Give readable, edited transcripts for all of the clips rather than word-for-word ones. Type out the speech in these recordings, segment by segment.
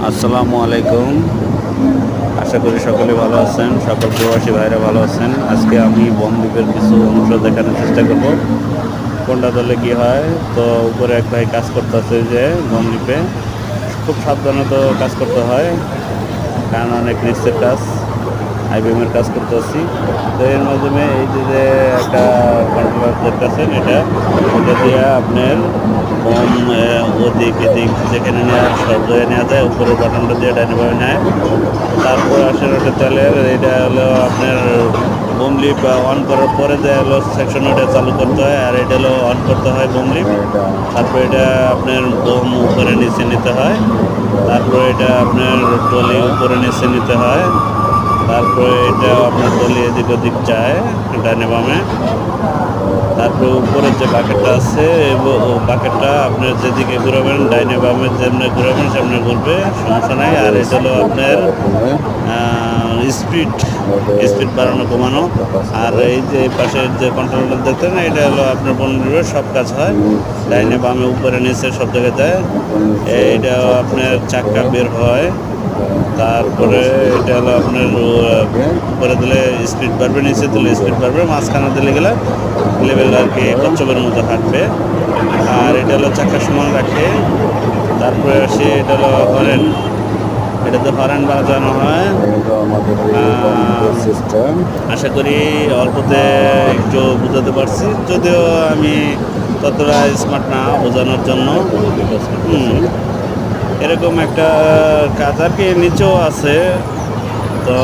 আসসালামু আলাইকুম। আশা করি সকলে ভালো আছেন, সকল প্রবাসী ভাইরা ভালো আছেন। আজকে আমি বনদ্বীপের কিছু অংশ দেখানোর চেষ্টা করব কোনটা দলে কি হয়। তো উপরে এক ভাই কাজ করতেছে যে বনদ্বীপে খুব সাবধানত কাজ করতে হয়, কারণ অনেক রিস্কের কাজ। আইবিএমের কাজ করতেছি। তো এর মাধ্যমে এই যে একটা কন্ট্রোলার দেখতেছেন, এটা দিয়ে আপনার বোম ওদিক এদিক যেখানে নেওয়ার সব জায়গায় নেওয়া যায়, উপরে বাটনটা দিয়ে ডাইনেভাবে নেয়। তারপর আসলে ওটা তেলের এটা হলো আপনার বোম লিপ অন করার পরে যে হলো সেকশন ওটা চালু করতে হয়, আর এটা হলো অন করতে হয় বোম লিপ। তারপর এটা আপনার বোম উপরে নিচে নিতে হয়। তারপরে এটা আপনার টলি উপরে নিচে নিতে হয়। তারপরে এটা আপনার টলি এদিক ওদিক যায় ডাইনে বামে। তারপরে উপরের যে বাকেটটা আছে বাকেটটা আপনার যেদিকে ঘুরাবেন, ডাইনে বামে যেমনি ঘুরাবেন সামনে ঘুরবে, সমস্যা নাই। আর এটা হলো আপনার স্পিড স্পিড বাড়ানো কমানো। আর এই যে পাশের যে কন্ট্রোলার দেখতেন, এটা হলো আপনার বন্ধুর সব কাজ হয়, ডাইনে বামে উপরে নিচে সব জায়গায় যায়। এইটা আপনার চাক্কা বের হয়। তারপরে এটা হলো আপনার উপরে দিলে স্পিড বাড়বে, নিচে দিলে স্পিড বাড়বে, মাঝখানে দিলে গেলে লেভেল আর কি কচ্ছপের মতো হাঁটবে। আর এটা হলো চাক্কা সমান রাখে। তারপরে আসে এটা হলো হরেন, এটাতে হরেন বাজানো হয়। আশা করি অল্পতে একটু বোঝাতে পারছি, যদিও আমি ততটা স্মার্ট না বোঝানোর জন্য। এরকম একটা কাজ আর কি নিচেও আছে। তো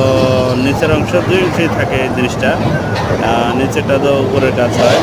নিচের অংশ দুই অংশেই থাকে এই জিনিসটা, নিচেটা তো উপরের কাজ হয়।